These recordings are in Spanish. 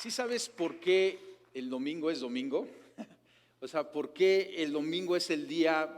¿Sí sabes por qué el domingo es domingo? O sea, ¿por qué el domingo es el día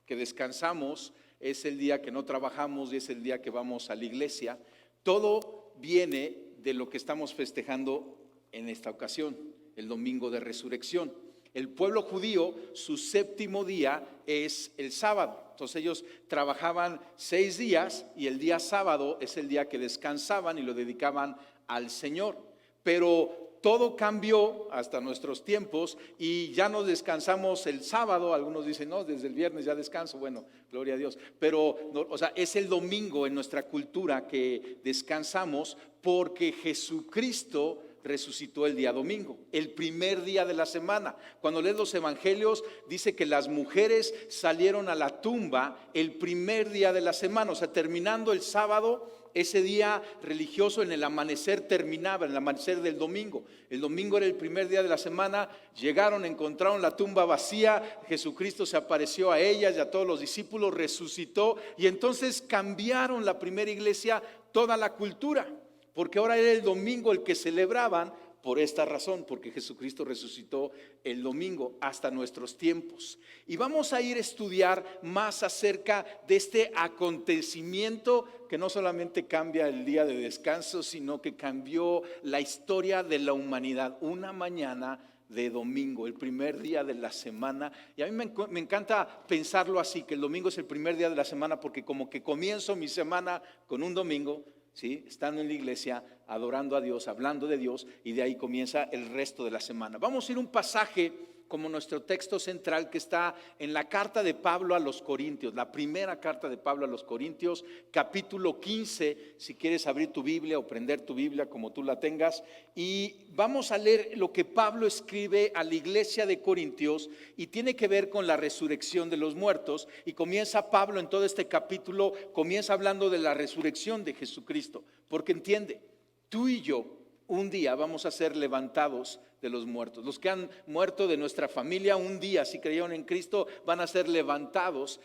que descansamos, es el día que no trabajamos y es el día que vamos a la iglesia? Todo viene de lo que estamos festejando en esta ocasión, el domingo de resurrección. El pueblo judío, su séptimo día es el sábado. Entonces ellos trabajaban 6 días y el día sábado es el día que descansaban y lo dedicaban al Señor. Pero todo cambió hasta nuestros tiempos y ya no descansamos el sábado. Algunos dicen, no, desde el viernes ya descanso. Bueno, gloria a Dios. Pero, o sea, es el domingo en nuestra cultura que descansamos porque Jesucristo resucitó el día domingo, el primer día de la semana. Cuando lees los evangelios, dice que las mujeres salieron a la tumba el primer día de la semana, o sea, terminando el sábado. Ese día religioso en el amanecer terminaba, en el amanecer del domingo. El domingo era el primer día de la semana. Llegaron, encontraron la tumba vacía. Jesucristo se apareció a ellas y a todos los discípulos, resucitó. Y entonces cambiaron la primera iglesia, toda la cultura. Porque ahora era el domingo el que celebraban por esta razón, porque Jesucristo resucitó el domingo hasta nuestros tiempos. Y vamos a ir a estudiar más acerca de este acontecimiento que no solamente cambia el día de descanso, sino que cambió la historia de la humanidad. Una mañana de domingo, el primer día de la semana. Y a mí me encanta pensarlo así, que el domingo es el primer día de la semana, porque como que comienzo mi semana con un domingo, ¿sí? Estando en la iglesia, adorando a Dios, hablando de Dios, y de ahí comienza el resto de la semana. Vamos a ir a un pasaje como nuestro texto central que está en la carta de Pablo a los Corintios, la primera carta de Pablo a los Corintios, capítulo 15, si quieres abrir tu Biblia o prender tu Biblia como tú la tengas, y vamos a leer lo que Pablo escribe a la iglesia de Corintios y tiene que ver con la resurrección de los muertos. Y comienza Pablo en todo este capítulo, comienza hablando de la resurrección de Jesucristo, porque entiende, tú y yo un día vamos a ser levantados de los muertos. Los que han muerto de nuestra familia un día, si creyeron en Cristo, van a ser levantados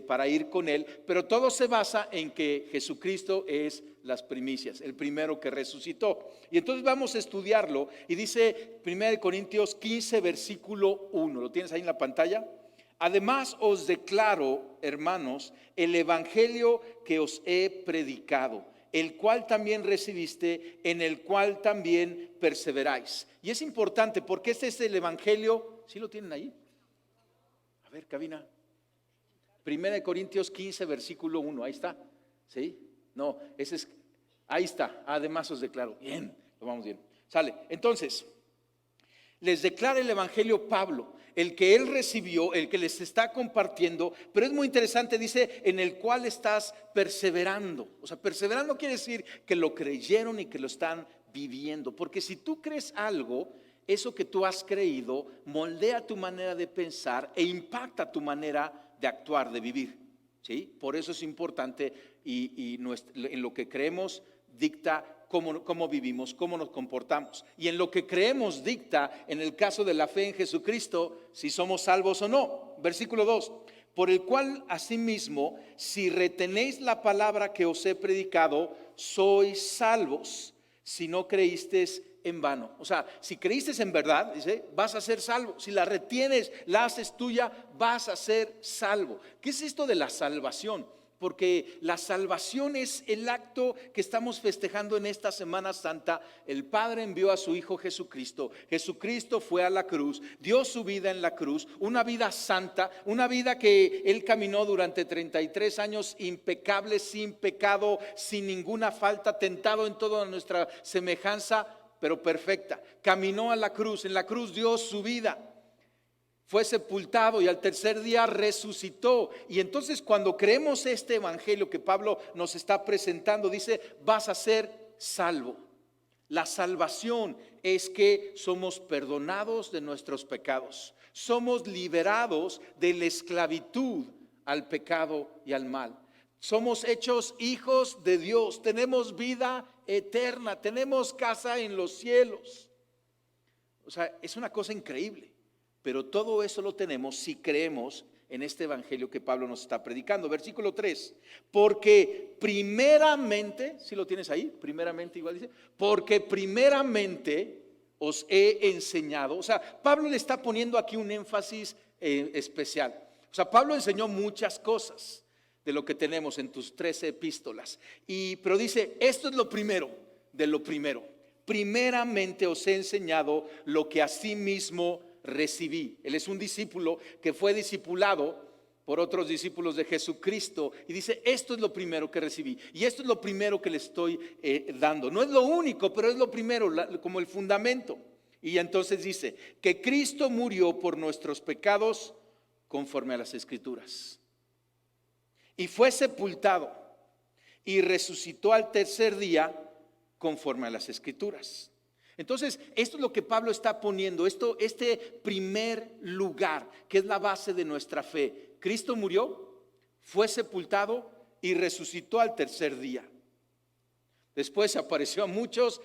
para ir con Él. Pero todo se basa en que Jesucristo es las primicias, el primero que resucitó. Y entonces vamos a estudiarlo. Y dice 1 Corintios 15, versículo 1. ¿Lo tienes ahí en la pantalla? Además os declaro, hermanos, el evangelio que os he predicado, el cual también recibiste, en el cual también perseveráis. Y es importante porque este es el evangelio. ¿Sí lo tienen ahí? A ver, cabina. 1 Corintios 15, versículo 1, ahí está. ¿Sí? No, ese es, ahí está. Además os declaro. Bien, lo vamos bien. Sale. Entonces, les declara el evangelio Pablo, el que él recibió, el que les está compartiendo. Pero es muy interesante, dice, en el cual estás perseverando. O sea, perseverando quiere decir que lo creyeron y que lo están viviendo. Porque si tú crees algo, eso que tú has creído moldea tu manera de pensar e impacta tu manera de actuar, de vivir. ¿Sí? Por eso es importante y en lo que creemos dicta cómo vivimos, cómo nos comportamos. Y en lo que creemos dicta, en el caso de la fe en Jesucristo, si somos salvos o no. Versículo 2. Por el cual asimismo, si retenéis la palabra que os he predicado, sois salvos, si no creísteis en vano. O sea, si creíste en verdad, dice, vas a ser salvo. Si la retienes, la haces tuya, vas a ser salvo. ¿Qué es esto de la salvación? Porque la salvación es el acto que estamos festejando en esta Semana Santa. El Padre envió a su Hijo Jesucristo. Jesucristo fue a la cruz, dio su vida en la cruz, una vida santa, una vida que Él caminó durante 33 años impecable, sin pecado, sin ninguna falta, tentado en toda nuestra semejanza, pero perfecta. Caminó a la cruz, en la cruz dio su vida. Fue sepultado y al tercer día resucitó. Y entonces cuando creemos este evangelio que Pablo nos está presentando, dice, vas a ser salvo. La salvación es que somos perdonados de nuestros pecados. Somos liberados de la esclavitud al pecado y al mal. Somos hechos hijos de Dios. Tenemos vida eterna. Tenemos casa en los cielos. O sea, es una cosa increíble. Pero todo eso lo tenemos si creemos en este evangelio que Pablo nos está predicando. Versículo 3. Porque primeramente, si lo tienes ahí, primeramente igual dice, porque primeramente os he enseñado. O sea, Pablo le está poniendo aquí un énfasis especial. O sea, Pablo enseñó muchas cosas de lo que tenemos en tus 13 epístolas. Pero dice, esto es lo primero de lo primero. Primeramente os he enseñado lo que asimismo recibí. Él es un discípulo que fue discipulado por otros discípulos de Jesucristo y dice, esto es lo primero que recibí y esto es lo primero que le estoy dando. No es lo único, pero es lo primero, como el fundamento. Y entonces dice, que Cristo murió por nuestros pecados conforme a las Escrituras y fue sepultado y resucitó al tercer día conforme a las Escrituras. Entonces, esto es lo que Pablo está poniendo, este primer lugar, que es la base de nuestra fe. Cristo murió, fue sepultado y resucitó al tercer día. Después apareció a muchos,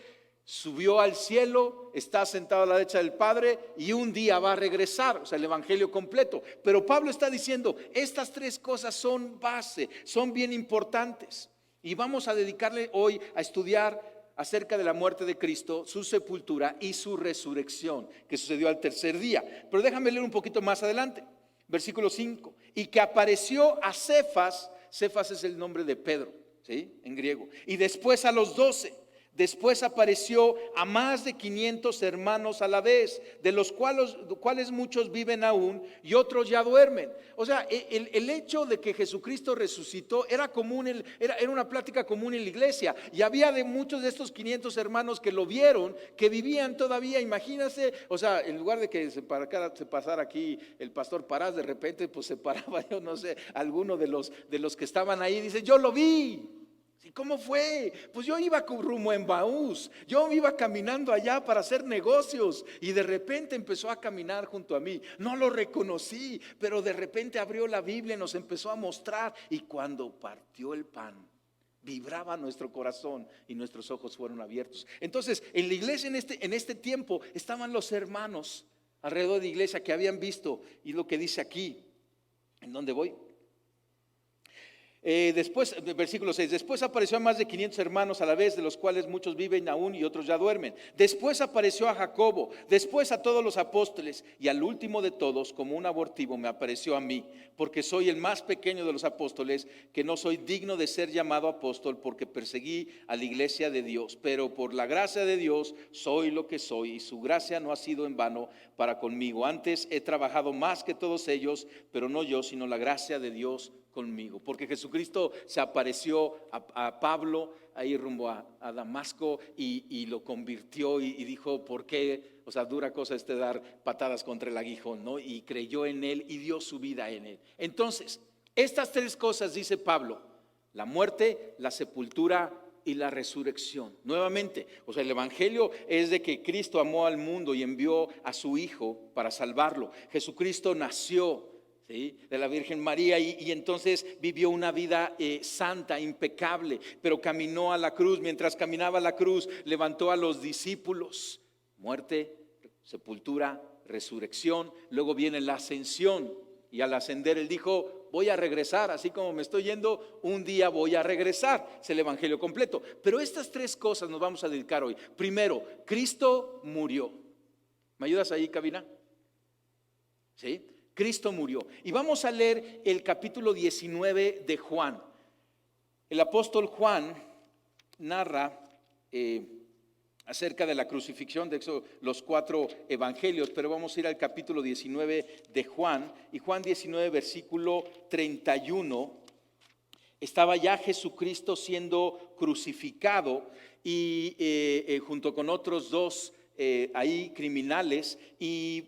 subió al cielo, está sentado a la derecha del Padre y un día va a regresar, o sea, el evangelio completo. Pero Pablo está diciendo, estas tres cosas son base, son bien importantes. Y vamos a dedicarle hoy a estudiar acerca de la muerte de Cristo, su sepultura y su resurrección, que sucedió al tercer día. Pero déjame leer un poquito más adelante, versículo 5. Y que apareció a Cefas, Cefas es el nombre de Pedro, ¿sí? En griego. Y después a los 12. Después apareció a más de 500 hermanos a la vez, de los cuales muchos viven aún y otros ya duermen. O sea, el hecho de que Jesucristo resucitó era común, era una plática común en la iglesia. Y había de muchos de estos 500 hermanos que lo vieron, que vivían todavía. Imagínense, o sea, en lugar de que se pasara aquí el pastor Parás, de repente pues se paraba, yo no sé, alguno de los que estaban ahí, dice, yo lo vi. ¿Y cómo fue? Pues yo iba rumbo a Emmaús, yo iba caminando allá para hacer negocios y de repente empezó a caminar junto a mí. No lo reconocí, pero de repente abrió la Biblia y nos empezó a mostrar. Y cuando partió el pan, vibraba nuestro corazón y nuestros ojos fueron abiertos. Entonces, en la iglesia en este tiempo estaban los hermanos alrededor de la iglesia que habían visto. Y lo que dice aquí, ¿en dónde voy? Después, versículo 6, después apareció a más de 500 hermanos a la vez, de los cuales muchos viven aún y otros ya duermen. Después apareció a Jacobo, después a todos los apóstoles y al último de todos, como un abortivo, me apareció a mí, porque soy el más pequeño de los apóstoles, que no soy digno de ser llamado apóstol porque perseguí a la iglesia de Dios. Pero por la gracia de Dios soy lo que soy y su gracia no ha sido en vano para conmigo. Antes he trabajado más que todos ellos, pero no yo, sino la gracia de Dios conmigo, porque Jesucristo se apareció a Pablo ahí rumbo a Damasco y lo convirtió y dijo, ¿por qué? O sea, dura cosa dar patadas contra el aguijón, ¿no? Y creyó en él y dio su vida en él. Entonces, estas tres cosas dice Pablo, la muerte, la sepultura y la resurrección. Nuevamente, o sea, el evangelio es de que Cristo amó al mundo y envió a su Hijo para salvarlo. Jesucristo nació, ¿sí?, de la Virgen María y entonces vivió una vida santa, impecable, pero caminó a la cruz. Mientras caminaba a la cruz levantó a los discípulos. Muerte, sepultura, resurrección. Luego viene la ascensión y al ascender él dijo, voy a regresar, así como me estoy yendo, un día voy a regresar. Es el evangelio completo. Pero estas tres cosas nos vamos a dedicar hoy. Primero, Cristo murió. ¿Me ayudas ahí, cabina? ¿Sí? Cristo murió. Y vamos a leer el capítulo 19 de Juan. El apóstol Juan narra acerca de la crucifixión, de los 4 evangelios, pero vamos a ir al capítulo 19 de Juan. Y Juan 19, versículo 31, estaba ya Jesucristo siendo crucificado y junto con otros 2 ahí criminales y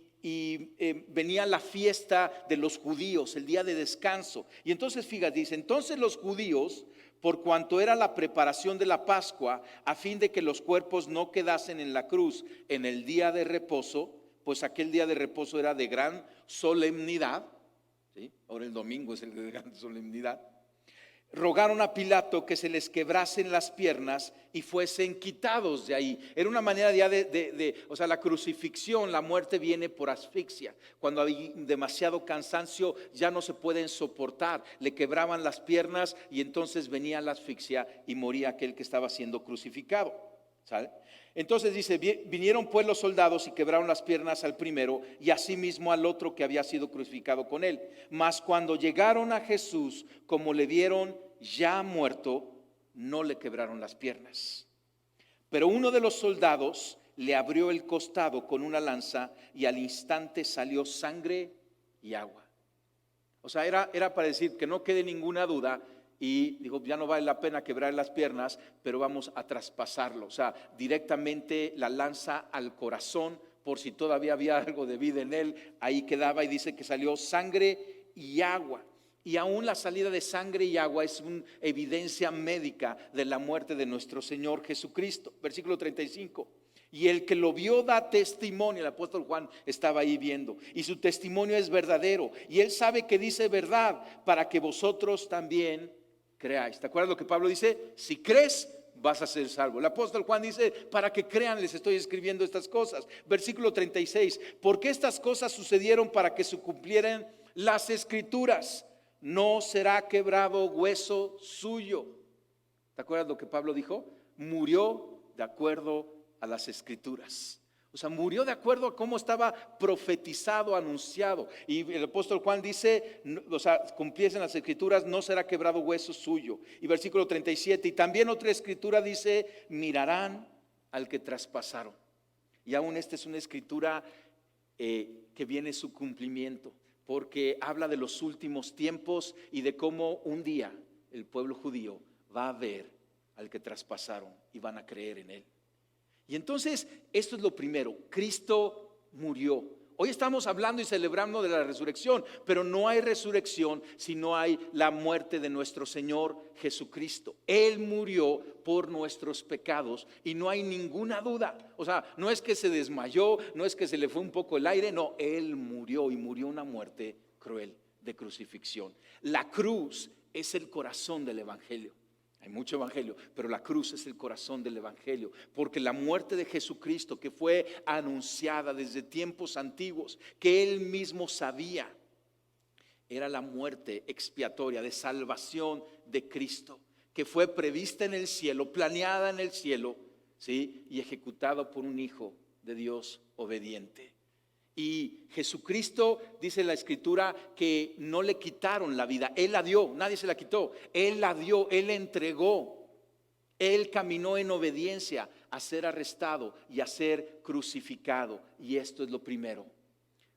venía la fiesta de los judíos, el día de descanso. Y entonces fíjate, dice, entonces los judíos, por cuanto era la preparación de la Pascua, a fin de que los cuerpos no quedasen en la cruz en el día de reposo, pues aquel día de reposo era de gran solemnidad, ¿sí? Ahora el domingo es el de gran solemnidad. Rogaron a Pilato que se les quebrasen las piernas y fuesen quitados de ahí. Era una manera ya o sea, la crucifixión, la muerte viene por asfixia. Cuando hay demasiado cansancio ya no se pueden soportar. Le quebraban las piernas y entonces venía la asfixia y moría aquel que estaba siendo crucificado. ¿Sale? Entonces dice, vinieron pues los soldados y quebraron las piernas al primero y asimismo al otro que había sido crucificado con él. Mas cuando llegaron a Jesús, como le vieron ya muerto, no le quebraron las piernas. Pero uno de los soldados le abrió el costado con una lanza y al instante salió sangre y agua. O sea, era para decir que no quede ninguna duda. Y dijo, ya no vale la pena quebrar las piernas, pero vamos a traspasarlo. O sea, directamente la lanza al corazón, por si todavía había algo de vida en él, ahí quedaba y dice que salió sangre y agua. Y aún la salida de sangre y agua es una evidencia médica de la muerte de nuestro Señor Jesucristo. Versículo 35. Y el que lo vio da testimonio. El apóstol Juan estaba ahí viendo. Y su testimonio es verdadero. Y él sabe que dice verdad para que vosotros también creáis. ¿Te acuerdas lo que Pablo dice? Si crees, vas a ser salvo. El apóstol Juan dice, para que crean les estoy escribiendo estas cosas. Versículo 36, porque estas cosas sucedieron para que se cumplieran las escrituras. No será quebrado hueso suyo. ¿Te acuerdas lo que Pablo dijo? Murió de acuerdo a las escrituras. O sea, murió de acuerdo a cómo estaba profetizado, anunciado. Y el apóstol Juan dice, o sea, cumpliesen las escrituras, no será quebrado hueso suyo. Y versículo 37, y también otra escritura dice, mirarán al que traspasaron. Y aún esta es una escritura que viene su cumplimiento, porque habla de los últimos tiempos y de cómo un día el pueblo judío va a ver al que traspasaron y van a creer en él. Y entonces, esto es lo primero, Cristo murió. Hoy estamos hablando y celebrando de la resurrección, pero no hay resurrección si no hay la muerte de nuestro Señor Jesucristo. Él murió por nuestros pecados y no hay ninguna duda. O sea, no es que se desmayó, no es que se le fue un poco el aire, no, Él murió y murió una muerte cruel de crucifixión. La cruz es el corazón del evangelio. Hay mucho evangelio, pero la cruz es el corazón del evangelio, porque la muerte de Jesucristo, que fue anunciada desde tiempos antiguos, que Él mismo sabía, era la muerte expiatoria de salvación de Cristo, que fue prevista en el cielo, planeada en el cielo, ¿sí? Y ejecutada por un Hijo de Dios obediente. Y Jesucristo, dice la escritura, que no le quitaron la vida, Él la dio, nadie se la quitó, Él la dio, Él la entregó, Él caminó en obediencia a ser arrestado y a ser crucificado. Y esto es lo primero,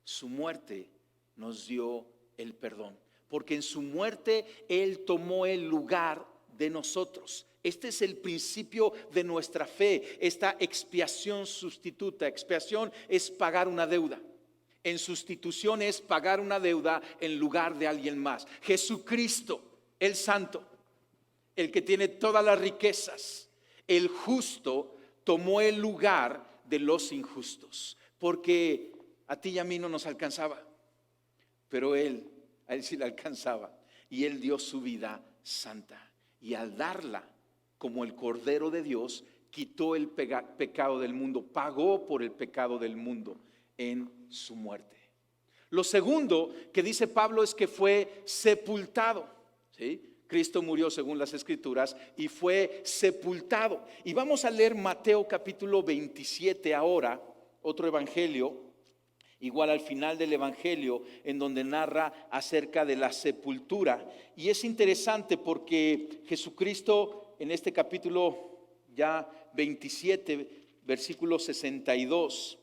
su muerte nos dio el perdón, porque en su muerte Él tomó el lugar de nosotros. Este es el principio de nuestra fe, esta expiación sustituta. Expiación es pagar una deuda. En sustitución es pagar una deuda en lugar de alguien más. Jesucristo, el santo, el que tiene todas las riquezas, el justo, tomó el lugar de los injustos, porque a ti y a mí no nos alcanzaba, pero a él sí le alcanzaba, y él dio su vida santa, y al darla como el Cordero de Dios, quitó el pecado del mundo, pagó por el pecado del mundo en su muerte. Lo segundo que dice Pablo es que fue sepultado, ¿sí? Cristo murió según las escrituras y fue sepultado. Y vamos a leer Mateo capítulo 27 ahora, otro evangelio, igual al final del evangelio, en donde narra acerca de la sepultura. Y es interesante porque Jesucristo en este capítulo ya 27, versículo 62,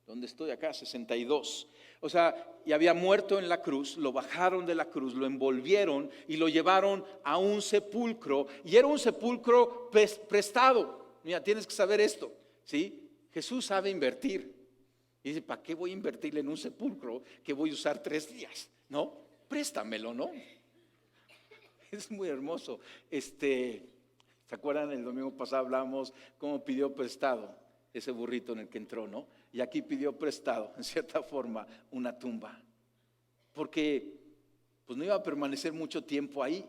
¿dónde estoy acá? 62. O sea, y había muerto en la cruz, lo bajaron de la cruz, lo envolvieron y lo llevaron a un sepulcro. Y era un sepulcro prestado. Mira, tienes que saber esto, ¿sí? Jesús sabe invertir. Y dice, ¿para qué voy a invertirle en un sepulcro que voy a usar 3 días? ¿No? Préstamelo, ¿no? Es muy hermoso. ¿Se acuerdan? El domingo pasado hablábamos cómo pidió prestado ese burrito en el que entró, ¿no? Y aquí pidió prestado, en cierta forma, una tumba, porque pues no iba a permanecer mucho tiempo ahí.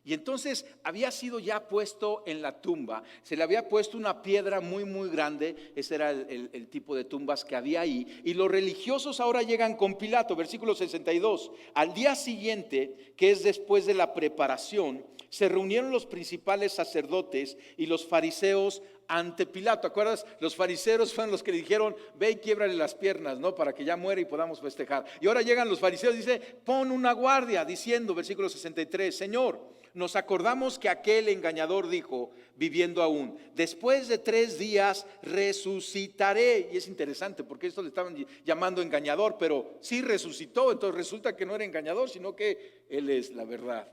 Y entonces había sido ya puesto en la tumba, se le había puesto una piedra muy muy grande. Ese era el tipo de tumbas que había ahí. Y los religiosos ahora llegan con Pilato, versículo 62. Al día siguiente, que es después de la preparación, se reunieron los principales sacerdotes y los fariseos ante Pilato. ¿Acuerdas? Los fariseos fueron los que le dijeron: ve y quiebrale las piernas, ¿no? Para que ya muera y podamos festejar. Y ahora llegan los fariseos y dice: pon una guardia, diciendo, versículo 63, Señor, nos acordamos que aquel engañador dijo, viviendo aún, después de 3 días resucitaré. Y es interesante porque esto le estaban llamando engañador, pero sí resucitó. Entonces resulta que no era engañador, sino que Él es la verdad,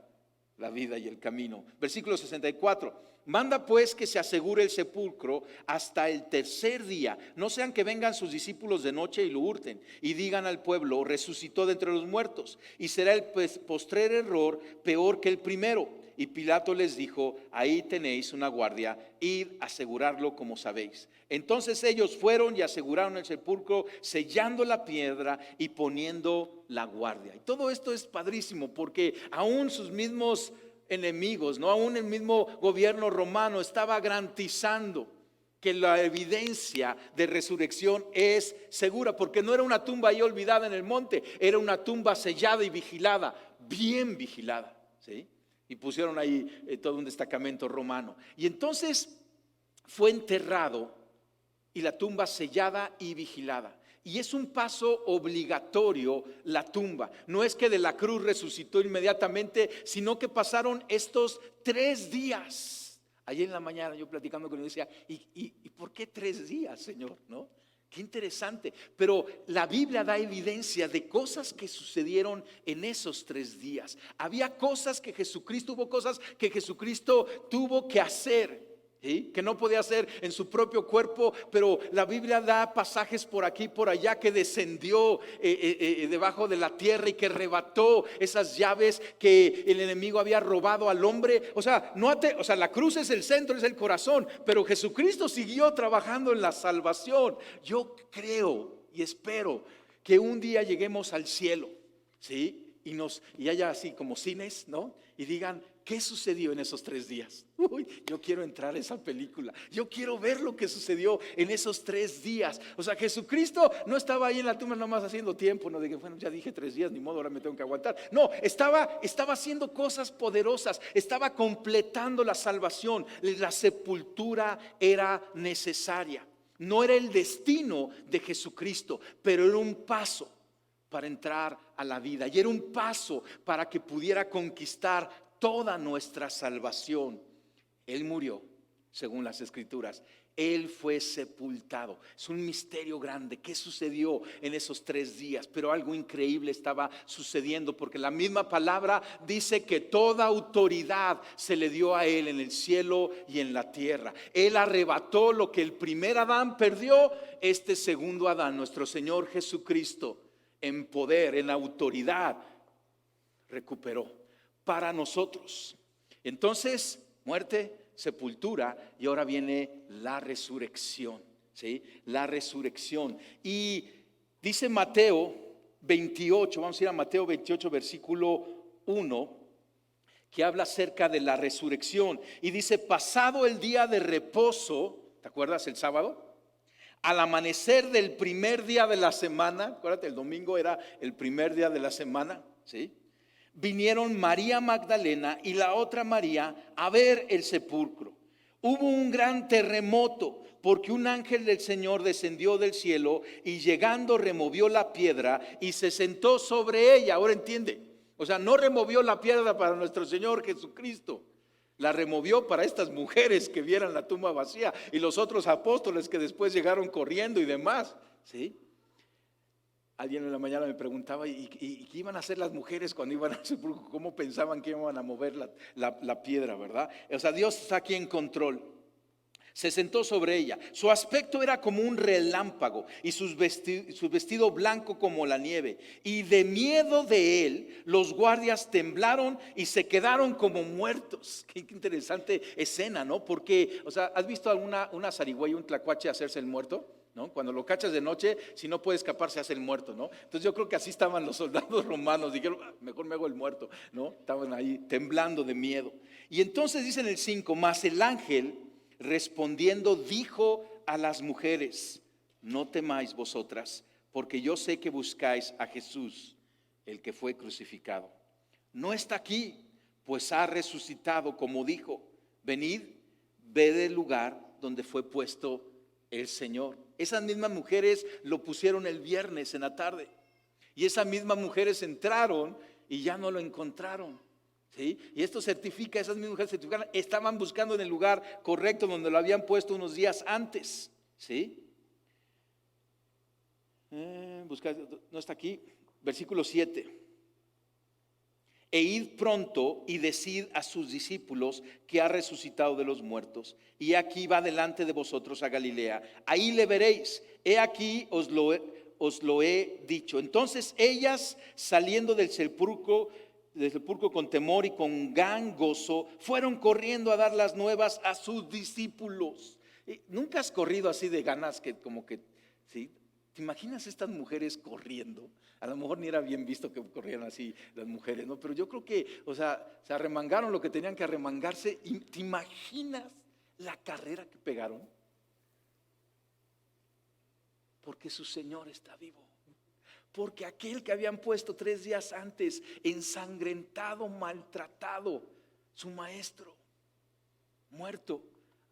la vida y el camino. Versículo 64, manda pues que se asegure el sepulcro hasta el 3er día, no sean que vengan sus discípulos de noche y lo hurten y digan al pueblo: resucitó de entre los muertos, y será el postrer error peor que el primero. Y Pilato les dijo: ahí tenéis una guardia, id a asegurarlo como sabéis. Entonces ellos fueron y aseguraron el sepulcro, sellando la piedra y poniendo la guardia. Y todo esto es padrísimo porque aún sus mismos enemigos, no, aún el mismo gobierno romano estaba garantizando que la evidencia de resurrección es segura, porque no era una tumba ahí olvidada en el monte, era una tumba sellada y vigilada, bien vigilada, ¿sí? Y pusieron ahí todo un destacamento romano. Y entonces fue enterrado y la tumba sellada y vigilada. Y es un paso obligatorio la tumba. No es que de la cruz resucitó inmediatamente, sino que pasaron estos 3 días. Ayer en la mañana yo platicando con él decía: ¿y por qué 3 días, Señor? ¿No? Qué interesante. Pero la Biblia da evidencia de cosas que sucedieron en esos 3 días. Había cosas que Jesucristo, hubo cosas que Jesucristo tuvo que hacer, ¿sí? Que no podía hacer en su propio cuerpo, pero la Biblia da pasajes por aquí y por allá que descendió debajo de la tierra y que arrebató esas llaves que el enemigo había robado al hombre. O sea, la cruz es el centro, es el corazón, pero Jesucristo siguió trabajando en la salvación. Yo creo y espero que un día lleguemos al cielo, ¿sí? Y haya así como cines, ¿no? Y digan: ¿qué sucedió en esos 3 días? Uy, yo quiero entrar a esa película. Yo quiero ver lo que sucedió en esos 3 días. O sea, Jesucristo no estaba ahí en la tumba nomás haciendo tiempo, no de que, bueno, ya dije 3 días, ni modo, ahora me tengo que aguantar. No, estaba haciendo cosas poderosas, estaba completando la salvación. La sepultura era necesaria. No era el destino de Jesucristo, pero era un paso para entrar a la vida, y era un paso para que pudiera conquistar toda nuestra salvación. Él murió, según las Escrituras. Él fue sepultado. Es un misterio grande. ¿Qué sucedió en esos 3 días? Pero algo increíble estaba sucediendo, porque la misma palabra dice que toda autoridad se le dio a Él en el cielo y en la tierra. Él arrebató lo que el primer Adán perdió. Este segundo Adán, nuestro Señor Jesucristo, en poder, en autoridad, recuperó para nosotros. Entonces, muerte, sepultura, y ahora viene la resurrección, ¿sí? La resurrección. Y dice Mateo 28, vamos a ir a Mateo 28, versículo 1, que habla acerca de la resurrección. Y dice: pasado el día de reposo, ¿te acuerdas el sábado? Al amanecer del primer día de la semana, acuérdate, el domingo era el primer día de la semana, ¿sí? Vinieron María Magdalena y la otra María a ver el sepulcro. Hubo un gran terremoto, porque un ángel del Señor descendió del cielo y llegando removió la piedra y se sentó sobre ella. Ahora entiende, o sea, no removió la piedra para nuestro Señor Jesucristo. La removió para estas mujeres que vieran la tumba vacía y los otros apóstoles que después llegaron corriendo y demás, ¿sí? Alguien en la mañana me preguntaba: ¿y qué iban a hacer las mujeres cuando iban a sepulcro? ¿Cómo pensaban que iban a mover la piedra, verdad? O sea, Dios está aquí en control. Se sentó sobre ella. Su aspecto era como un relámpago y su vestido blanco como la nieve. Y de miedo de él, los guardias temblaron y se quedaron como muertos. Qué interesante escena, ¿no? Porque, o sea, ¿has visto una zarigüeya, un tlacuache hacerse el muerto? ¿No? Cuando lo cachas de noche, si no puede escapar, se hace el muerto, ¿no? Entonces yo creo que así estaban los soldados romanos. Dijeron: mejor me hago el muerto, ¿no? Estaban ahí temblando de miedo. Y entonces dice en el 5: mas el ángel respondiendo dijo a las mujeres: no temáis vosotras, porque yo sé que buscáis a Jesús, el que fue crucificado. No está aquí, pues ha resucitado como dijo. Venid, ved el lugar donde fue puesto el Señor. Esas mismas mujeres lo pusieron el viernes en la tarde. Y esas mismas mujeres entraron y ya no lo encontraron. ¿Sí? Y esto certifica, esas mismas mujeres certificaron, estaban buscando en el lugar correcto donde lo habían puesto unos días antes. ¿Sí? No está aquí. Versículo 7. E id pronto y decid a sus discípulos que ha resucitado de los muertos. Y aquí va delante de vosotros a Galilea. Ahí le veréis. He aquí os lo he dicho. Entonces ellas, saliendo del sepulcro con temor y con gran gozo, fueron corriendo a dar las nuevas a sus discípulos. ¿Nunca has corrido así de ganas que como que, sí? ¿Te imaginas estas mujeres corriendo? A lo mejor ni era bien visto que corrieran así las mujeres, ¿no? Pero yo creo que, se arremangaron lo que tenían que arremangarse. ¿Y te imaginas la carrera que pegaron? Porque su Señor está vivo. Porque aquel que habían puesto 3 días antes, ensangrentado, maltratado, su maestro, muerto,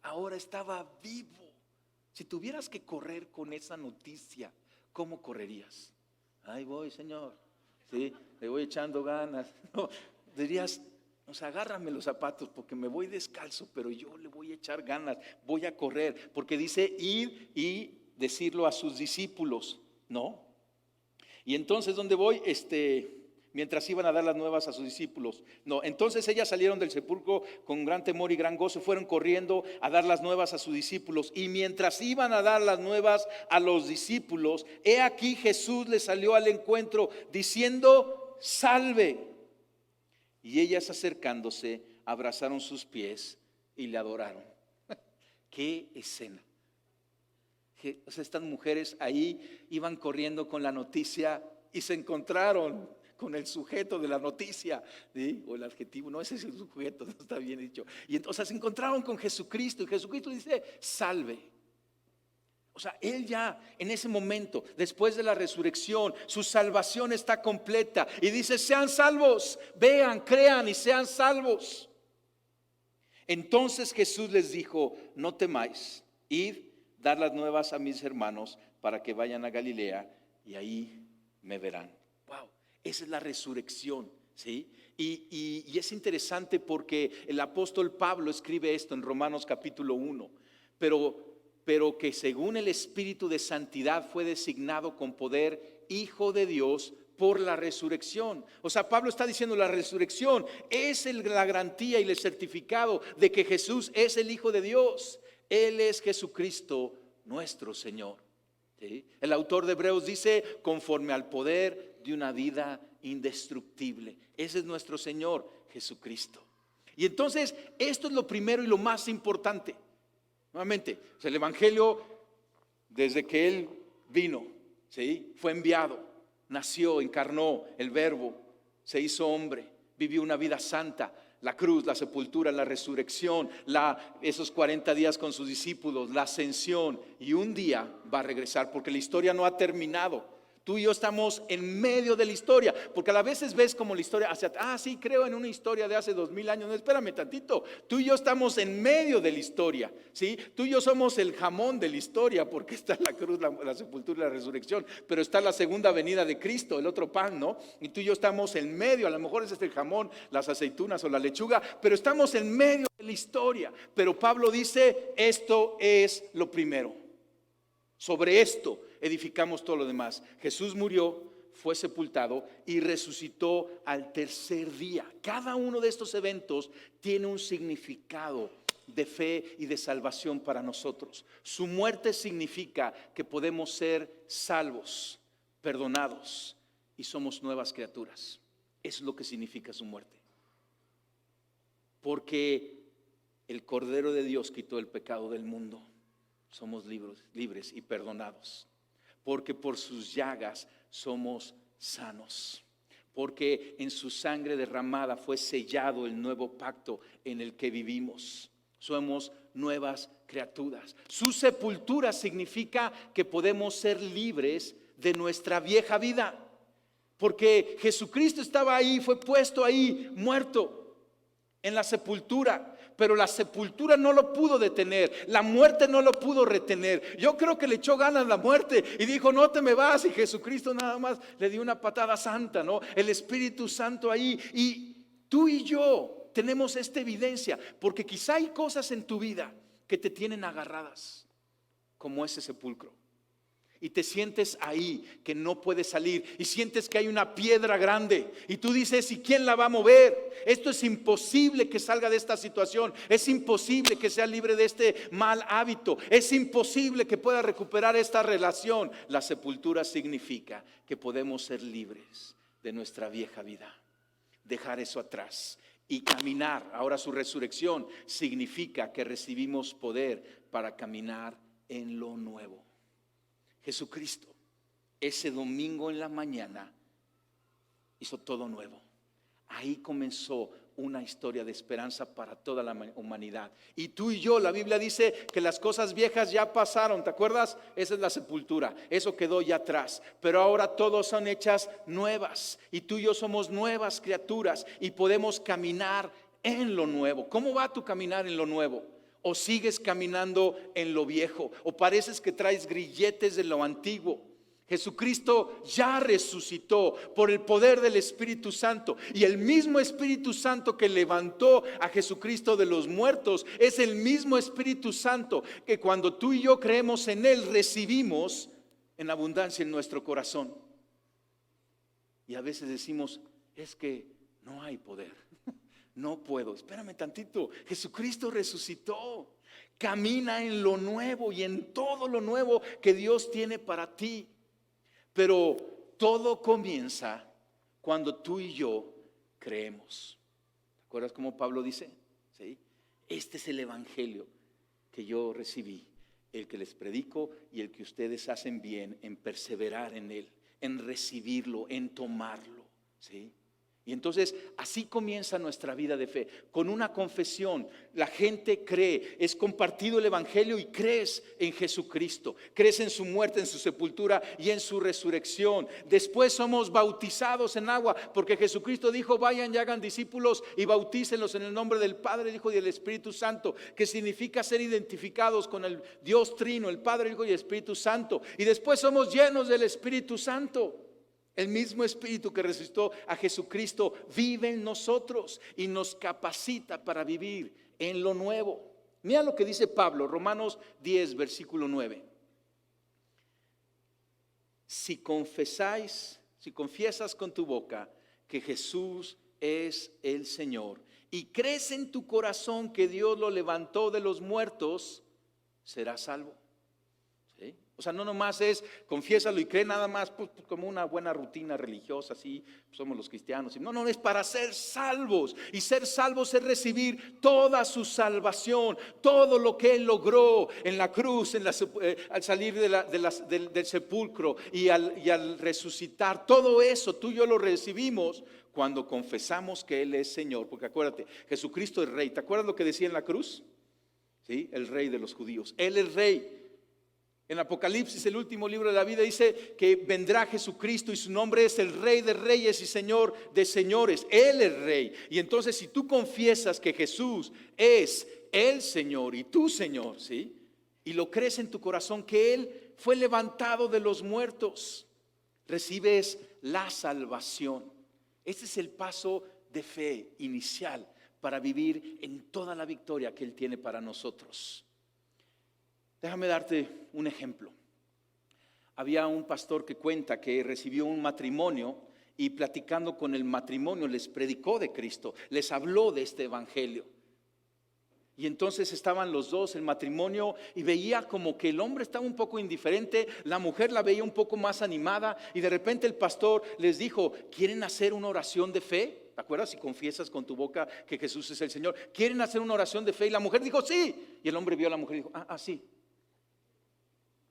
ahora estaba vivo. Si tuvieras que correr con esa noticia, ¿cómo correrías? Ahí voy, Señor, sí, le voy echando ganas. No, dirías, agárrame los zapatos porque me voy descalzo, pero yo le voy a echar ganas, voy a correr, porque dice ir y decirlo a sus discípulos, ¿no? Y entonces, ¿dónde voy? Mientras iban a dar las nuevas a sus discípulos. No, entonces ellas salieron del sepulcro con gran temor y gran gozo, fueron corriendo a dar las nuevas a sus discípulos. Y mientras iban a dar las nuevas a los discípulos, he aquí Jesús les salió al encuentro diciendo: salve. Y ellas, acercándose, abrazaron sus pies y le adoraron. Qué escena. Estas mujeres ahí iban corriendo con la noticia y se encontraron con el sujeto de la noticia, ¿sí? O el adjetivo, no, ese es el sujeto, no está bien dicho. Y entonces se encontraron con Jesucristo y Jesucristo dice: salve. Él ya en ese momento, después de la resurrección, su salvación está completa y dice: sean salvos, vean, crean y sean salvos. Entonces Jesús les dijo: no temáis, id, dar las nuevas a mis hermanos para que vayan a Galilea y ahí me verán. Wow, esa es la resurrección, ¿sí? Y es interesante porque el apóstol Pablo escribe esto en Romanos capítulo 1, pero que según el Espíritu de Santidad fue designado con poder Hijo de Dios por la resurrección. Pablo está diciendo: la resurrección es la garantía y el certificado de que Jesús es el Hijo de Dios. Él es Jesucristo nuestro Señor. ¿Sí? El autor de Hebreos dice: conforme al poder de una vida indestructible. Ese es nuestro Señor Jesucristo. Y entonces esto es lo primero y lo más importante. Nuevamente, el Evangelio, desde que Él vino, ¿sí? Fue enviado, nació, encarnó el Verbo, se hizo hombre, vivió una vida santa. La cruz, la sepultura, la resurrección, esos 40 días con sus discípulos, la ascensión, y un día va a regresar, porque la historia no ha terminado. Tú y yo estamos en medio de la historia, porque a veces ves como la historia, sí, creo en una historia de hace 2000 años. No, espérame tantito, tú y yo estamos en medio de la historia, ¿sí? Tú y yo somos el jamón de la historia, porque está la cruz, la sepultura y la resurrección, pero está la segunda venida de Cristo, el otro pan, ¿no? Y tú y yo estamos en medio. A lo mejor ese es el jamón, las aceitunas o la lechuga, pero estamos en medio de la historia. Pero Pablo dice: esto es lo primero. Sobre esto edificamos todo lo demás. Jesús murió, fue sepultado y resucitó al tercer día. Cada uno de estos eventos tiene un significado de fe y de salvación para nosotros. Su muerte significa que podemos ser salvos, perdonados y somos nuevas criaturas. Eso es lo que significa su muerte. Porque el Cordero de Dios quitó el pecado del mundo. Somos libres y perdonados. Porque por sus llagas somos sanos. Porque en su sangre derramada fue sellado el nuevo pacto en el que vivimos. Somos nuevas criaturas. Su sepultura significa que podemos ser libres de nuestra vieja vida. Porque Jesucristo estaba ahí, fue puesto ahí, muerto en la sepultura. pero la sepultura no lo pudo detener, la muerte no lo pudo retener. Yo creo que le echó ganas la muerte y dijo, no te me vas, y Jesucristo nada más le dio una patada santa, ¿no? El Espíritu Santo ahí. Y tú y yo tenemos esta evidencia, porque quizá hay cosas en tu vida que te tienen agarradas, como ese sepulcro. Y te sientes ahí, que no puedes salir, y sientes que hay una piedra grande, y tú dices, ¿y quién la va a mover? Esto es imposible que salga de esta situación, es imposible que sea libre de este mal hábito, es imposible que pueda recuperar esta relación. La sepultura significa que podemos ser libres de nuestra vieja vida, dejar eso atrás y caminar. Ahora su resurrección significa que recibimos poder para caminar en lo nuevo. Jesucristo, ese domingo en la mañana, hizo todo nuevo. Ahí comenzó una historia de esperanza para toda la humanidad. Y tú y yo, la Biblia dice que las cosas viejas ya pasaron, ¿te acuerdas? Esa es la sepultura, eso quedó ya atrás. Pero ahora todos son hechas nuevas, y tú y yo somos nuevas criaturas y podemos caminar en lo nuevo. ¿Cómo va tu caminar en lo nuevo? ¿O sigues caminando en lo viejo? ¿O pareces que traes grilletes de lo antiguo? Jesucristo ya resucitó por el poder del Espíritu Santo, y el mismo Espíritu Santo que levantó a Jesucristo de los muertos es el mismo Espíritu Santo que cuando tú y yo creemos en Él recibimos en abundancia en nuestro corazón. Y a veces decimos, es que no hay poder, no puedo. Espérame tantito, Jesucristo resucitó. Camina en lo nuevo y en todo lo nuevo que Dios tiene para ti. Pero todo comienza cuando tú y yo creemos. ¿Te acuerdas cómo Pablo dice? ¿Sí? Este es el evangelio que yo recibí, el que les predico y el que ustedes hacen bien en perseverar en él, en recibirlo, en tomarlo. ¿Sí? Y entonces así comienza nuestra vida de fe, con una confesión. La gente cree, es compartido el evangelio y crees en Jesucristo, crees en su muerte, en su sepultura y en su resurrección. Después somos bautizados en agua, porque Jesucristo dijo, vayan y hagan discípulos y bautícenlos en el nombre del Padre, el Hijo y del Espíritu Santo, que significa ser identificados con el Dios Trino, el Padre, el Hijo y el Espíritu Santo. Y después somos llenos del Espíritu Santo. El mismo Espíritu que resucitó a Jesucristo vive en nosotros y nos capacita para vivir en lo nuevo. Mira lo que dice Pablo, Romanos 10, versículo 9. Si confiesas con tu boca que Jesús es el Señor y crees en tu corazón que Dios lo levantó de los muertos, serás salvo. ¿Sí? O sea, no nomás es confiésalo y cree nada más pues, como una buena rutina religiosa, así somos los cristianos. No, es para ser salvos. Y ser salvos es recibir toda su salvación, todo lo que Él logró en la cruz, al salir del sepulcro y al resucitar. Todo eso tú y yo lo recibimos cuando confesamos que Él es Señor. Porque acuérdate, Jesucristo es Rey. ¿Te acuerdas lo que decía en la cruz? ¿Sí? El Rey de los judíos. Él es Rey. En Apocalipsis, el último libro de la vida, dice que vendrá Jesucristo y su nombre es el Rey de Reyes y Señor de Señores. Él es Rey. Y entonces si tú confiesas que Jesús es el Señor y tu Señor, ¿sí? Y lo crees en tu corazón que Él fue levantado de los muertos, recibes la salvación. Este es el paso de fe inicial para vivir en toda la victoria que Él tiene para nosotros. Déjame darte un ejemplo. Había un pastor que cuenta que recibió un matrimonio y platicando con el matrimonio les predicó de Cristo, les habló de este evangelio. Y entonces estaban los dos, el matrimonio, y veía como que el hombre estaba un poco indiferente, la mujer la veía un poco más animada, y de repente el pastor les dijo, ¿quieren hacer una oración de fe? ¿Te acuerdas? Si confiesas con tu boca que Jesús es el Señor, ¿quieren hacer una oración de fe? Y la mujer dijo, sí. Y el hombre vio a la mujer y dijo, sí.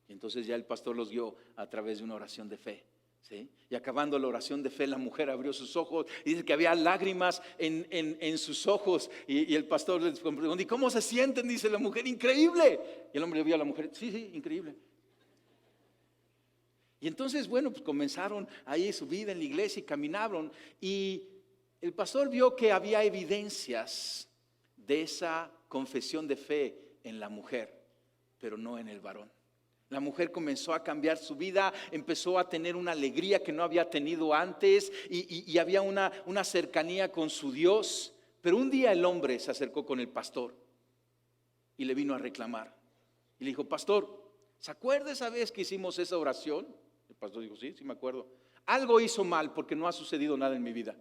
Y entonces ya el pastor los guió a través de una oración de fe. ¿Sí? Y acabando la oración de fe, la mujer abrió sus ojos y dice que había lágrimas en sus ojos. Y el pastor les preguntó, ¿y cómo se sienten? Dice la mujer, increíble. Y el hombre vio a la mujer, sí, increíble. Y entonces, bueno, pues comenzaron ahí su vida en la iglesia y caminaron. Y el pastor vio que había evidencias de esa confesión de fe en la mujer, pero no en el varón. La mujer comenzó a cambiar su vida, empezó a tener una alegría que no había tenido antes y había una cercanía con su Dios. Pero un día el hombre se acercó con el pastor y le vino a reclamar. Y le dijo: pastor, ¿se acuerda esa vez que hicimos esa oración? El pastor dijo: sí, sí me acuerdo. Algo hizo mal porque no ha sucedido nada en mi vida.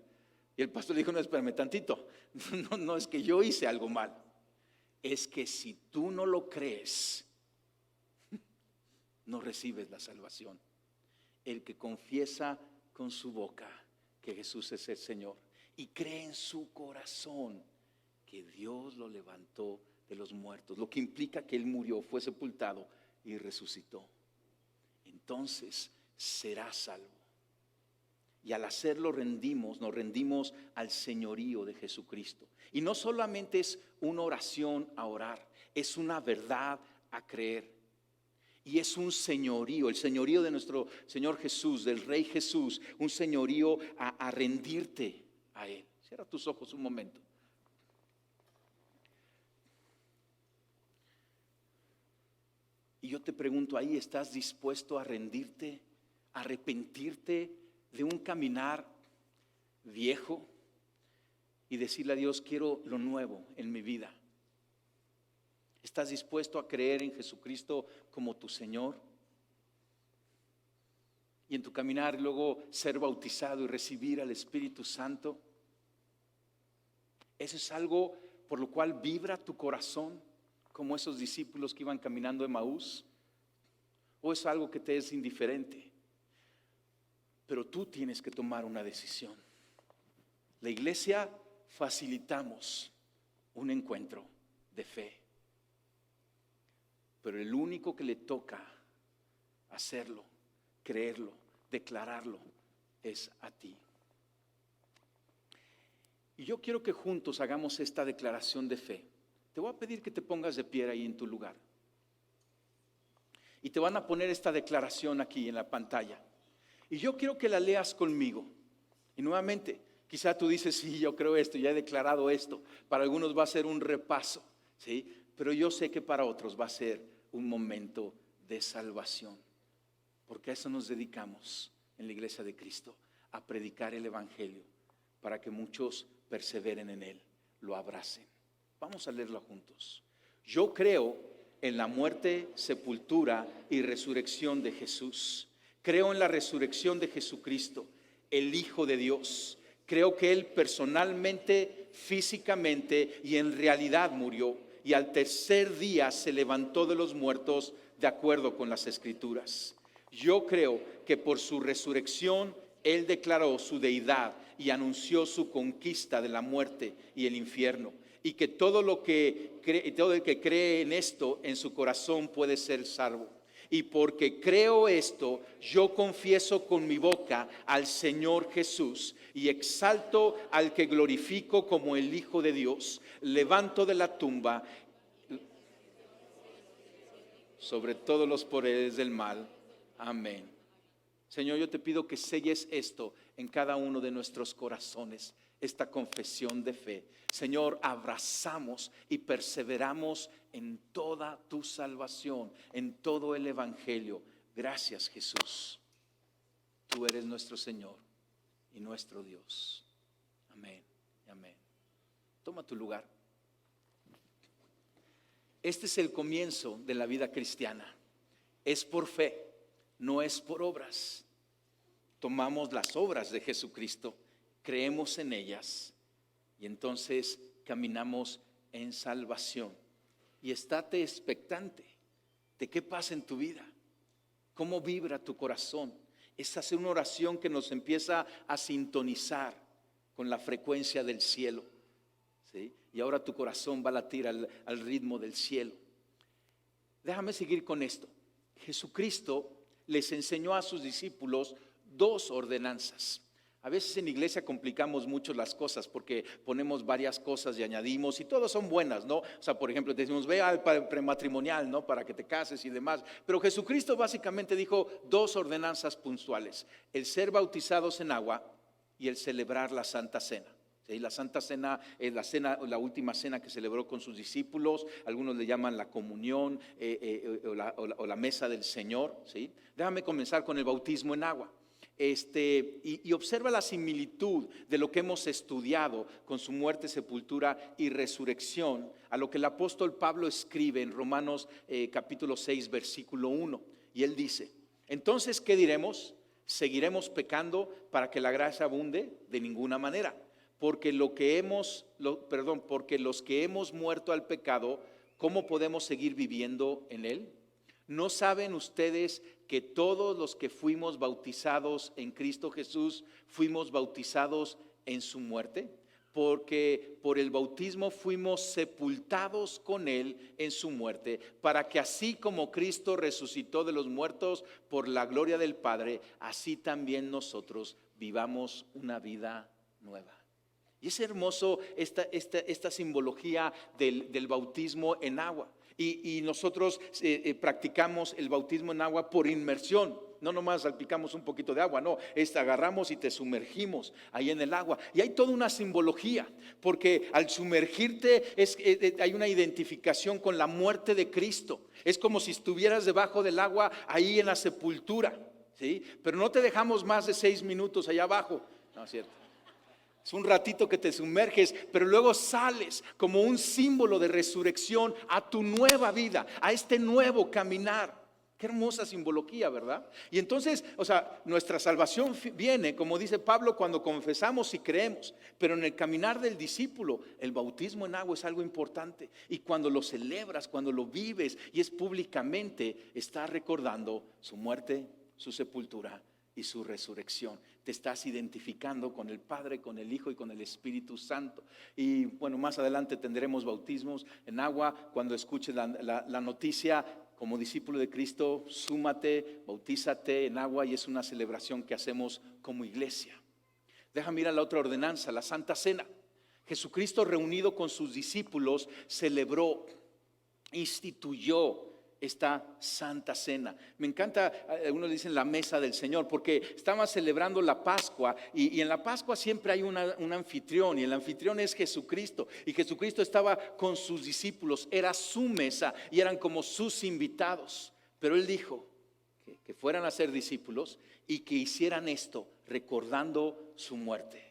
Y el pastor le dijo: no, espérame tantito. No es que yo hice algo mal. Es que si tú no lo crees, no recibes la salvación. El que confiesa con su boca que Jesús es el Señor y cree en su corazón que Dios lo levantó de los muertos, lo que implica que Él murió, fue sepultado y resucitó, entonces será salvo. Y al hacerlo nos rendimos al señorío de Jesucristo. Y no solamente es una oración a orar, es una verdad a creer. Y es un señorío, el señorío de nuestro Señor Jesús, del Rey Jesús, un señorío a rendirte a Él. Cierra tus ojos un momento. Y yo te pregunto ahí, ¿estás dispuesto a rendirte, a arrepentirte de un caminar viejo y decirle a Dios: quiero lo nuevo en mi vida? ¿Estás dispuesto a creer en Jesucristo como tu Señor? Y en tu caminar luego ser bautizado y recibir al Espíritu Santo. ¿Eso es algo por lo cual vibra tu corazón, como esos discípulos que iban caminando en Emaús? ¿O es algo que te es indiferente? Pero tú tienes que tomar una decisión. La iglesia facilitamos un encuentro de fe, pero el único que le toca hacerlo, creerlo, declararlo, es a ti. Y yo quiero que juntos hagamos esta declaración de fe. Te voy a pedir que te pongas de pie ahí en tu lugar. Y te van a poner esta declaración aquí en la pantalla. Y yo quiero que la leas conmigo. Y nuevamente, quizá tú dices: sí, yo creo esto, ya he declarado esto. Para algunos va a ser un repaso, ¿sí? Pero yo sé que para otros va a ser un momento de salvación. Porque a eso nos dedicamos en la Iglesia de Cristo, a predicar el Evangelio, para que muchos perseveren en él, lo abracen. Vamos a leerlo juntos. Yo creo en la muerte, sepultura y resurrección de Jesús. Creo en la resurrección de Jesucristo, el Hijo de Dios. Creo que Él personalmente, físicamente y en realidad murió, y al tercer día se levantó de los muertos de acuerdo con las Escrituras. Yo creo que por su resurrección Él declaró su deidad y anunció su conquista de la muerte y el infierno, y que todo el que cree en esto en su corazón puede ser salvo. Y porque creo esto, yo confieso con mi boca al Señor Jesús y exalto al que glorifico como el Hijo de Dios. Levanto de la tumba sobre todos los poderes del mal. Amén. Señor, yo te pido que selles esto en cada uno de nuestros corazones, esta confesión de fe. Señor, abrazamos y perseveramos en toda tu salvación, en todo el Evangelio. Gracias, Jesús. Tú eres nuestro Señor y nuestro Dios. Amén y amén. Toma tu lugar. Este es el comienzo de la vida cristiana. Es por fe. No es por obras. Tomamos las obras de Jesucristo, creemos en ellas y entonces caminamos en salvación. Y estate expectante de qué pasa en tu vida, cómo vibra tu corazón. Es hacer una oración que nos empieza a sintonizar con la frecuencia del cielo, ¿sí? Y ahora tu corazón va a latir al ritmo del cielo. Déjame seguir con esto. Jesucristo les enseñó a sus discípulos 2 ordenanzas. A veces en iglesia complicamos mucho las cosas porque ponemos varias cosas y añadimos y todas son buenas, ¿no? O sea, por ejemplo, te decimos: ve al prematrimonial, ¿no? Para que te cases y demás. Pero Jesucristo básicamente dijo 2 ordenanzas puntuales: el ser bautizados en agua y el celebrar la Santa Cena. ¿Sí? La Santa Cena es la última cena que celebró con sus discípulos. Algunos le llaman la comunión o la mesa del Señor. ¿Sí? Déjame comenzar con el bautismo en agua. Y observa la similitud de lo que hemos estudiado con su muerte, sepultura y resurrección a lo que el apóstol Pablo escribe en Romanos capítulo 6 versículo 1. Y él dice: entonces, ¿qué diremos? ¿Seguiremos pecando para que la gracia abunde? De ninguna manera. Porque porque los que hemos muerto al pecado, ¿cómo podemos seguir viviendo en él? ¿No saben ustedes que todos los que fuimos bautizados en Cristo Jesús fuimos bautizados en su muerte? Porque por el bautismo fuimos sepultados con él en su muerte, para que así como Cristo resucitó de los muertos por la gloria del Padre, así también nosotros vivamos una vida nueva. Y es hermoso esta simbología del bautismo en agua. Y nosotros practicamos el bautismo en agua por inmersión. No nomás salpicamos un poquito de agua, no, agarramos y te sumergimos ahí en el agua. Y hay toda una simbología, porque al sumergirte hay una identificación con la muerte de Cristo. Es como si estuvieras debajo del agua ahí en la sepultura, ¿sí? Pero no te dejamos más de 6 minutos allá abajo, no es cierto. Es un ratito que te sumerges, pero luego sales como un símbolo de resurrección a tu nueva vida, a este nuevo caminar. Qué hermosa simbología, ¿verdad? Y entonces, nuestra salvación viene, como dice Pablo, cuando confesamos y creemos. Pero en el caminar del discípulo, el bautismo en agua es algo importante. Y cuando lo celebras, cuando lo vives y es públicamente, estás recordando su muerte, su sepultura y su resurrección. Te estás identificando con el Padre, con el Hijo y con el Espíritu Santo. Y bueno, más adelante tendremos bautismos en agua. Cuando escuches la noticia, como discípulo de Cristo, súmate, bautízate en agua, y es una celebración que hacemos como iglesia. Déjame ir a la otra ordenanza, la Santa Cena. Jesucristo, reunido con sus discípulos, celebró, instituyó esta Santa Cena. Me encanta, algunos dicen la mesa del Señor, porque estaban celebrando la Pascua, y en la Pascua siempre hay un anfitrión, y el anfitrión es Jesucristo, y Jesucristo estaba con sus discípulos, era su mesa y eran como sus invitados. Pero él dijo que fueran a ser discípulos y que hicieran esto recordando su muerte,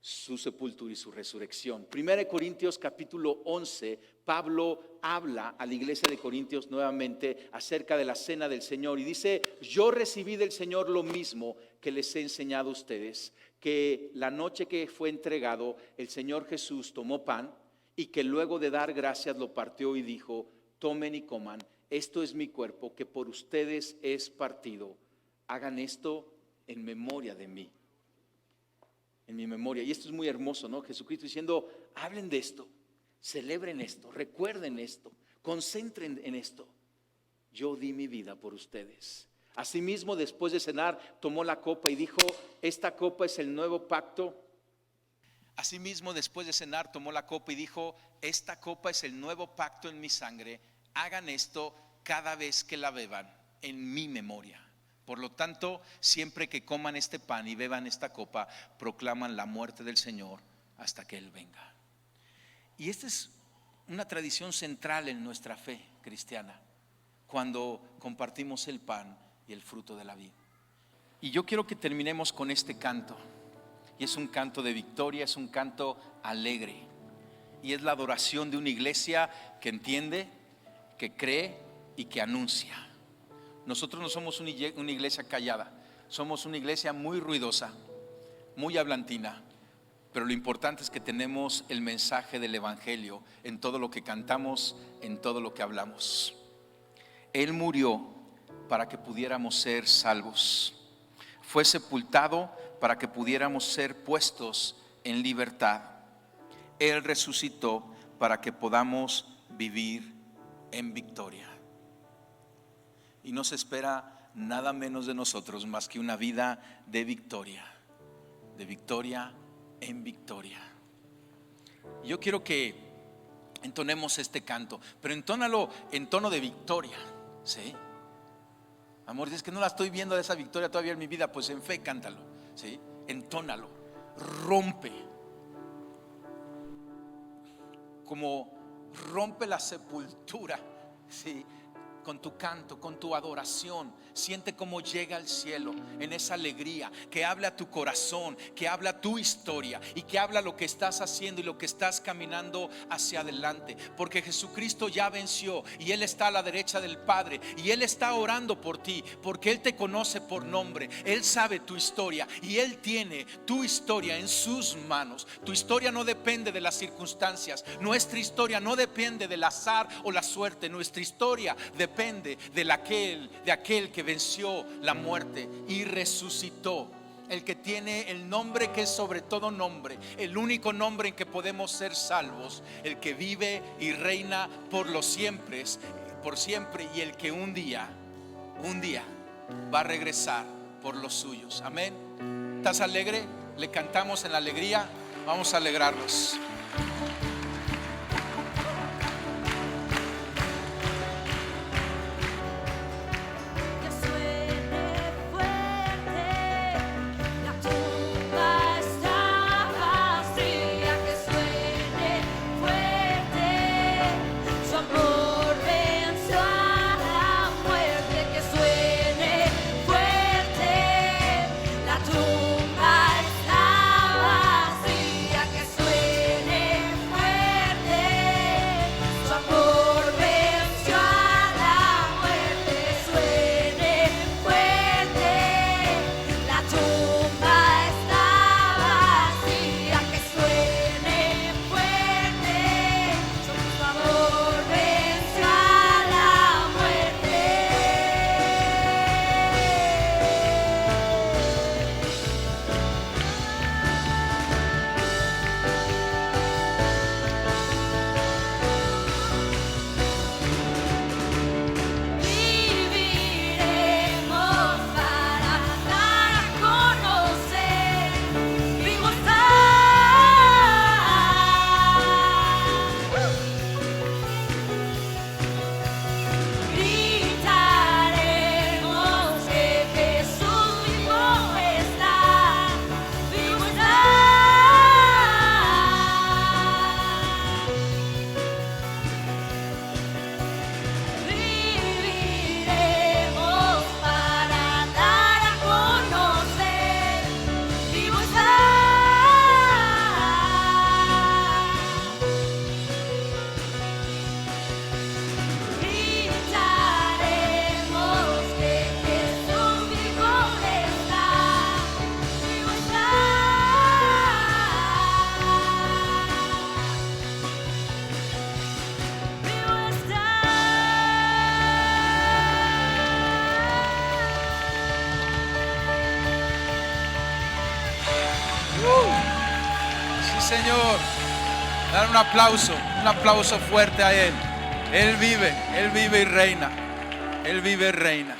su sepultura y su resurrección. 1 Corintios capítulo 11, Pablo habla a la iglesia de Corintios nuevamente acerca de la cena del Señor y dice: yo recibí del Señor lo mismo que les he enseñado a ustedes, que la noche que fue entregado, el Señor Jesús tomó pan y que luego de dar gracias lo partió y dijo: tomen y coman, esto es mi cuerpo que por ustedes es partido, hagan esto en memoria de mí. En mi memoria. Y esto es muy hermoso, ¿no? Jesucristo diciendo: hablen de esto, celebren esto, recuerden esto, concentren en esto. Yo di mi vida por ustedes. Asimismo, después de cenar, tomó la copa y dijo: esta copa es el nuevo pacto. Asimismo, después de cenar, tomó la copa y dijo: esta copa es el nuevo pacto en mi sangre. Hagan esto cada vez que la beban en mi memoria. Por lo tanto, siempre que coman este pan y beban esta copa, proclaman la muerte del Señor hasta que Él venga. Y esta es una tradición central en nuestra fe cristiana, cuando compartimos el pan y el fruto de la vid. Y yo quiero que terminemos con este canto. Y es un canto de victoria, es un canto alegre. Y es la adoración de una iglesia que entiende, que cree y que anuncia. Nosotros no somos una iglesia callada, somos una iglesia muy ruidosa, muy hablantina, pero lo importante es que tenemos el mensaje del Evangelio en todo lo que cantamos, en todo lo que hablamos. Él murió para que pudiéramos ser salvos, fue sepultado para que pudiéramos ser puestos en libertad. Él resucitó para que podamos vivir en victoria. Y nos espera nada menos de nosotros más que una vida de victoria en victoria. Yo quiero que entonemos este canto, pero entónalo en tono de victoria, ¿sí? Amor, es que no la estoy viendo de esa victoria todavía en mi vida, pues en fe cántalo, ¿sí? Entónalo, rompe como rompe la sepultura, ¿sí? Con tu canto, con tu adoración. Siente cómo llega al cielo en esa alegría que habla a tu corazón, que habla tu historia y que habla lo que estás haciendo y lo que estás caminando hacia adelante. Porque Jesucristo ya venció y Él está a la derecha del Padre y Él está orando por ti, porque Él te conoce por nombre. Él sabe tu historia y Él tiene tu historia en sus manos. Tu historia no depende de las circunstancias. Nuestra historia no depende del azar o la suerte. Nuestra historia depende de aquel que venció la muerte y resucitó, el que tiene el nombre que es sobre todo nombre, el único nombre en que podemos ser salvos, el que vive y reina por siempre, y el que un día va a regresar por los suyos. Amén. ¿Estás alegre? Le cantamos en la alegría. Vamos a alegrarnos. Señor, dar un aplauso fuerte a Él. Él vive y reina. Él vive y reina.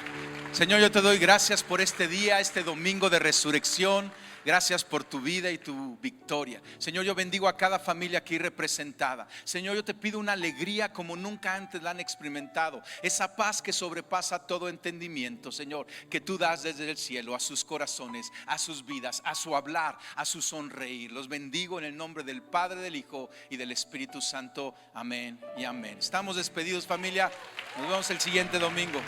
Señor, yo te doy gracias por este día, este domingo de resurrección. Gracias por tu vida y tu victoria. Señor, yo bendigo a cada familia aquí representada. Señor, yo te pido una alegría como nunca antes la han experimentado. Esa paz que sobrepasa todo entendimiento, Señor, que tú das desde el cielo a sus corazones, a sus vidas, a su hablar, a su sonreír. Los bendigo en el nombre del Padre, del Hijo y del Espíritu Santo. Amén y amén. Estamos despedidos, familia. Nos vemos el siguiente domingo.